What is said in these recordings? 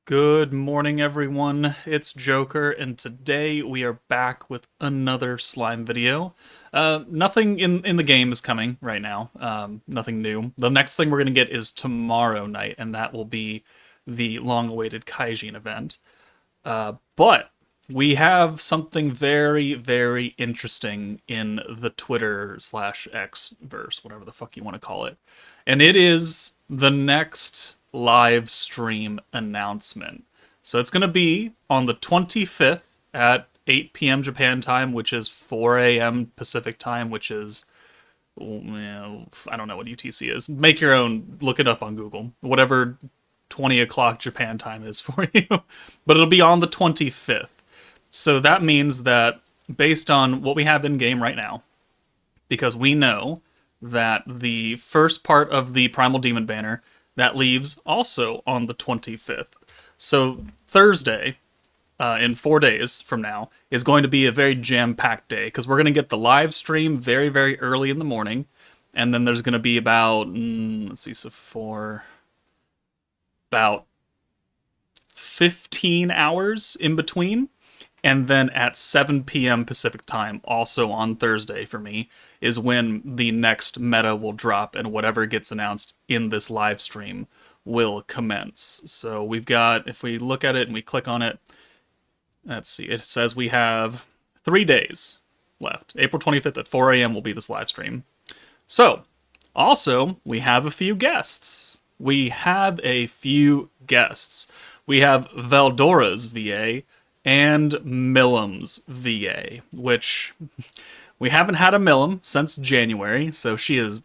Good morning, everyone. It's Joker, and today we are back with another slime video. Nothing in the game is coming right now. Nothing new. The next thing we're gonna get is tomorrow night, and that will be the long-awaited Kaijin event. But we have something very, very interesting in the Twitter slash X verse, whatever the fuck you want to call it. And it is the next live stream announcement. So it's going to be on the 25th at 8 p.m. Japan time, which is 4 a.m. Pacific time, which is, I don't know what UTC is. Make your own, look it up on Google. Whatever 20 o'clock Japan time is for you. But it'll be on the 25th. So that means that based on what we have in game right now, because we know that the first part of the Primal Demon banner that leaves also on the 25th. So Thursday, in 4 days from now, is going to be a very jam-packed day because we're going to get the live stream very, very early in the morning. And then there's going to be about, about 15 hours in between. And then at 7 p.m. Pacific time, also on Thursday for me, is when the next meta will drop and whatever gets announced in this live stream will commence. So we've got, if we look at it and we click on it, let's see, it says we have 3 days left. April 25th at 4 a.m. will be this live stream. So, also, we have a few guests. We have Veldora's VA, and Millam's VA, which we haven't had a Millam since January, so she is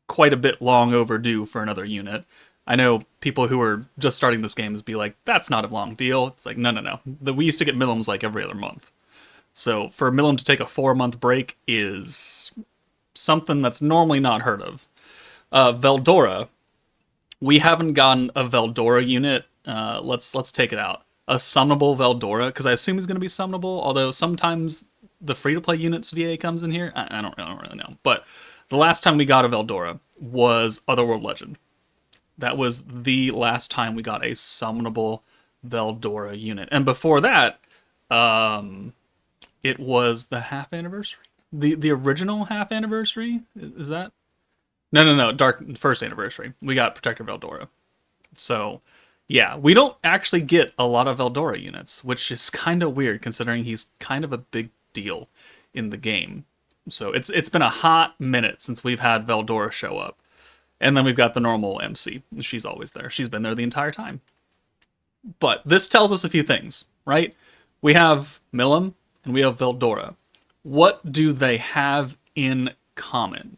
quite a bit long overdue for another unit. I know people who are just starting this game be like, that's not a long deal. It's like, no. We used to get Millams like every other month. So for Millam to take a 4-month break is something that's normally not heard of. Veldora, we haven't gotten a Veldora unit. Let's take it out. A summonable Veldora, because I assume he's going to be summonable, although sometimes the free-to-play units VA comes in here. I don't really know. But the last time we got a Veldora was Otherworld Legend. That was the last time we got a summonable Veldora unit. And before that, it was the half anniversary. The original half anniversary? Is that? No. Dark first anniversary. We got Protector Veldora. So yeah, we don't actually get a lot of Veldora units, which is kind of weird considering he's kind of a big deal in the game. So it's been a hot minute since we've had Veldora show up. And then we've got the normal MC. She's always there. She's been there the entire time. But this tells us a few things, right? We have Millam and we have Veldora. What do they have in common?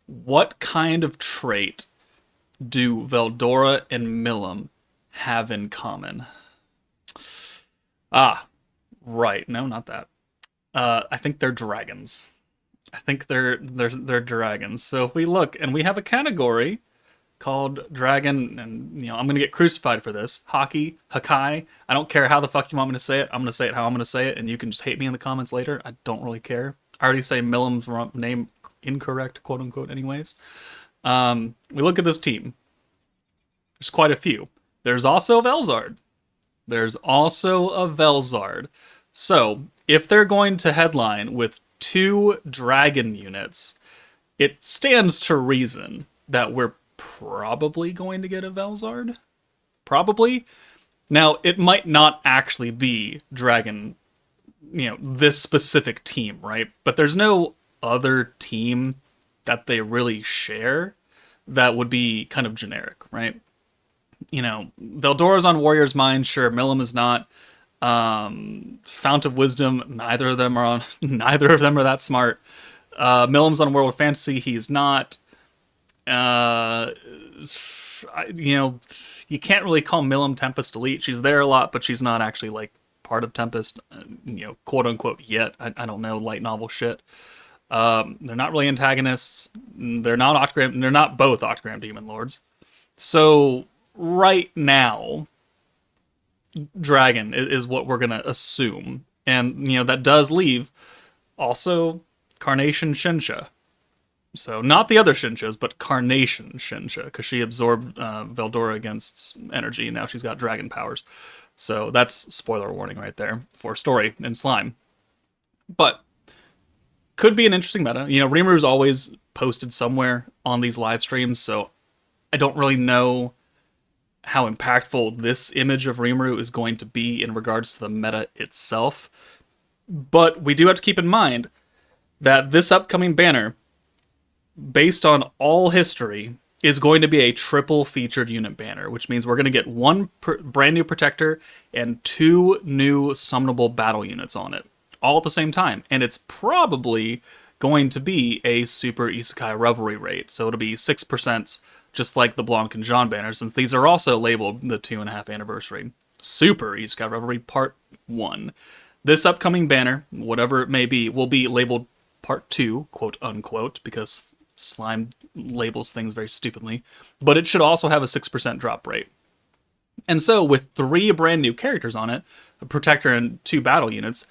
What kind of trait do Veldora and Millam have in common? Right. No, not that. I think they're dragons. I think they're dragons. So if we look, and we have a category called dragon, and I'm gonna get crucified for this. Hakai. I don't care how the fuck you want me to say it. I'm gonna say it how I'm gonna say it, and you can just hate me in the comments later. I don't really care. I already say Millam's name incorrect, quote unquote. Anyways, we look at this team. There's quite a few. There's also a Velzard. So, if they're going to headline with 2 dragon units, it stands to reason that we're probably going to get a Velzard. Probably. Now, it might not actually be dragon, this specific team, right? But there's no other team that they really share that would be kind of generic, right? Veldora's on Warrior's Mind, sure. Millam is not. Fount of Wisdom, neither of them are that smart. Millam's on World of Fantasy, he's not. You can't really call Millam Tempest Elite. She's there a lot, but she's not actually like part of Tempest, quote unquote yet. I don't know, light novel shit. They're not really antagonists. They're not both Octagram Demon Lords. So right now, dragon is what we're gonna assume, and that does leave also Carnation Shinsha. So not the other Shinchas, but Carnation Shinsha, because she absorbed Veldora against energy, and now she's got dragon powers. So that's spoiler warning right there for story and slime. But could be an interesting meta. You know, Rimuru's always posted somewhere on these live streams, so I don't really know how impactful this image of Rimuru is going to be in regards to the meta itself. But we do have to keep in mind that this upcoming banner, based on all history, is going to be a triple featured unit banner, which means we're going to get one brand new protector and 2 new summonable battle units on it, all at the same time. And it's probably going to be a super Isekai Revelry rate, so it'll be 6%, just like the Blanc and Jean banner, since these are also labeled the 2.5 anniversary. Super Isekai Revelry Part 1. This upcoming banner, whatever it may be, will be labeled Part 2, quote unquote, because Slime labels things very stupidly, but it should also have a 6% drop rate. And so with 3 brand new characters on it, a protector and 2 battle units,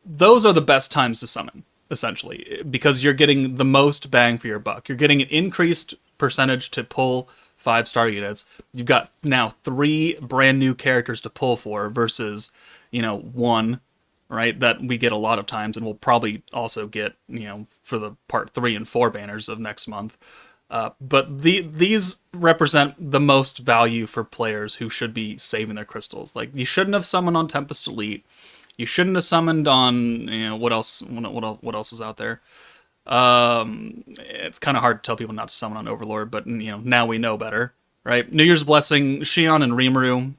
those are the best times to summon, essentially, because you're getting the most bang for your buck. You're getting an increased percentage to pull 5-star units. You've got now 3 brand new characters to pull for versus, 1, right, that we get a lot of times, and we'll probably also get, for the part 3 and 4 banners of next month. But these represent the most value for players who should be saving their crystals. Like, you shouldn't have summoned on Tempest Elite. You shouldn't have summoned on, what else was out there? It's kind of hard to tell people not to summon on Overlord, but, now we know better, right? New Year's Blessing, Shion and Rimuru,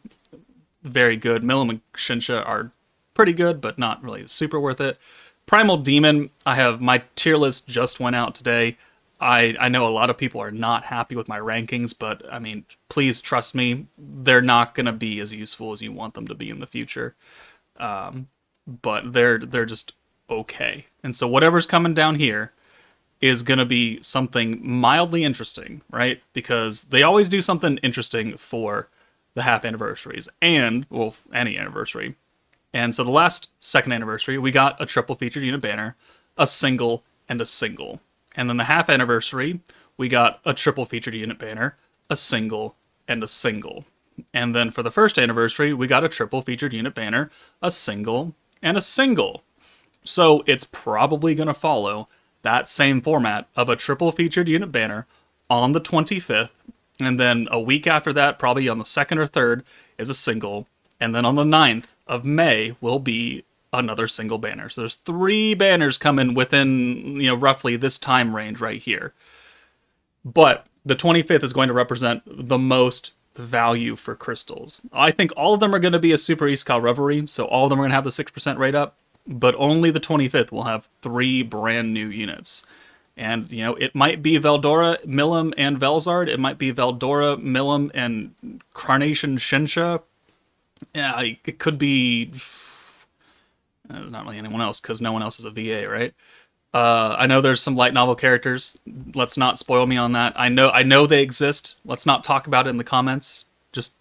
very good. Milim and Shinsha are pretty good, but not really super worth it. Primal Demon, my tier list just went out today. I know a lot of people are not happy with my rankings, but I mean, please trust me, they're not going to be as useful as you want them to be in the future. But they're just okay. And so whatever's coming down here is going to be something mildly interesting, right? Because they always do something interesting for the half anniversaries and, well, any anniversary. And so the last second anniversary, we got a triple featured unit banner, a single, and a single. And then the half anniversary, we got a triple featured unit banner, a single, and a single. And then for the first anniversary, we got a triple featured unit banner, a single, and a single. So it's probably going to follow that same format of a triple featured unit banner on the 25th. And then a week after that, probably on the 2nd or 3rd, is a single. And then on the 9th of May will be another single banner. So there's 3 banners coming within, roughly this time range right here. But the 25th is going to represent the most value for crystals. I think all of them are going to be a Super Isekai Revelry, so all of them are going to have the 6% rate up, but only the 25th will have 3 brand new units. And, it might be Veldora, Milim, and Velzard. It might be Veldora, Milim, and Carnation Shinsha. Yeah, it could be not really anyone else, because no one else is a VA, right? I know there's some light novel characters. Let's not spoil me on that. I know they exist. Let's not talk about it in the comments. Just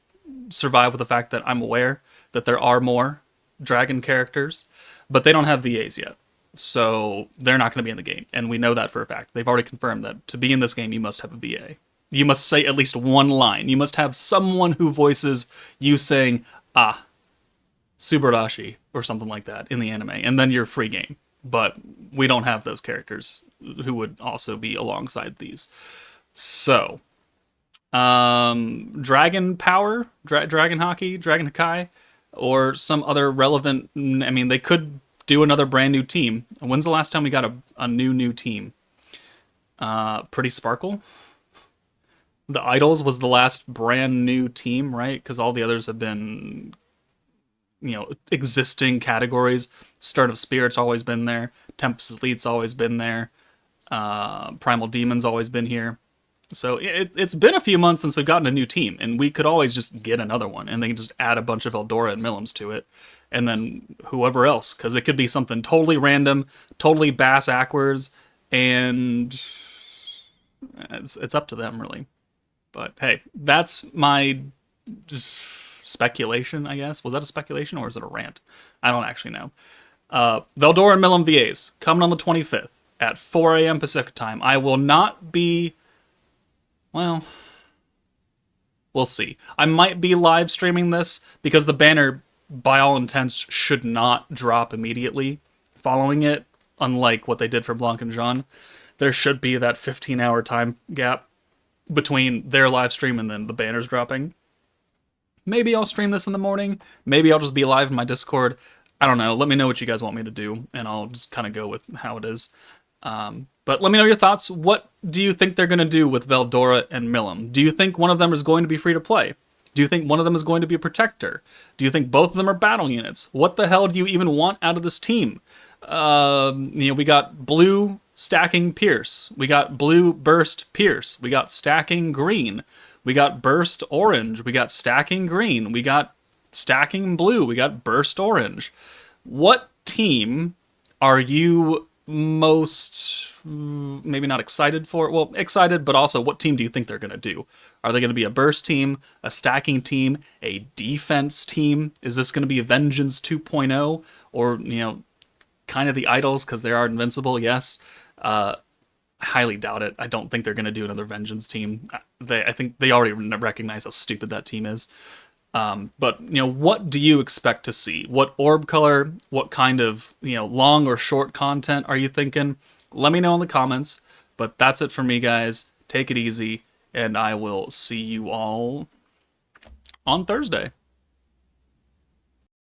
survive with the fact that I'm aware that there are more dragon characters, but they don't have VAs yet. So they're not going to be in the game, and we know that for a fact. They've already confirmed that to be in this game, you must have a VA. You must say at least one line. You must have someone who voices you saying, Subarashi, or something like that in the anime, and then you're free game. But we don't have those characters who would also be alongside these. So, Dragon Power, Dragon Hockey, Dragon Hakai, or some other relevant, they could do another brand new team. When's the last time we got a new team? Pretty Sparkle? The Idols was the last brand new team, right? Because all the others have been, existing categories. Start of Spirit's always been there. Tempest Elite's always been there. Primal Demon's always been here. So it's been a few months since we've gotten a new team, and we could always just get another one, and they can just add a bunch of Eldora and Milims to it, and then whoever else, because it could be something totally random, totally bass backwards, and it's up to them, really. But hey, that's my speculation, I guess. Was that a speculation, or is it a rant? I don't actually know. Veldora and Milim VAs coming on the 25th. at 4 a.m. Pacific time. I will not be, well, we'll see. I might be live streaming this because the banner, by all intents, should not drop immediately following it, unlike what they did for Blanc and Jean. There should be that 15-hour time gap between their live stream and then the banners dropping. Maybe I'll stream this in the morning. Maybe I'll just be live in my Discord. I don't know. Let me know what you guys want me to do, and I'll just kind of go with how it is. But let me know your thoughts. What do you think they're going to do with Veldora and Milim? Do you think one of them is going to be free to play? Do you think one of them is going to be a protector? Do you think both of them are battle units? What the hell do you even want out of this team? We got blue stacking Pierce. We got blue burst Pierce. We got stacking green. We got burst orange. We got stacking green. We got stacking blue. We got burst orange. What team are you most, maybe not excited for? Well, excited, but also what team do you think they're going to do? Are they going to be a burst team, a stacking team, a defense team? Is this going to be Vengeance 2.0? Or, kind of the idols because they are invincible, yes. Highly doubt it. I don't think they're going to do another Vengeance team. I think they already recognize how stupid that team is. But, what do you expect to see? What orb color? What kind of, long or short content are you thinking? Let me know in the comments. But that's it for me, guys. Take it easy, and I will see you all on Thursday.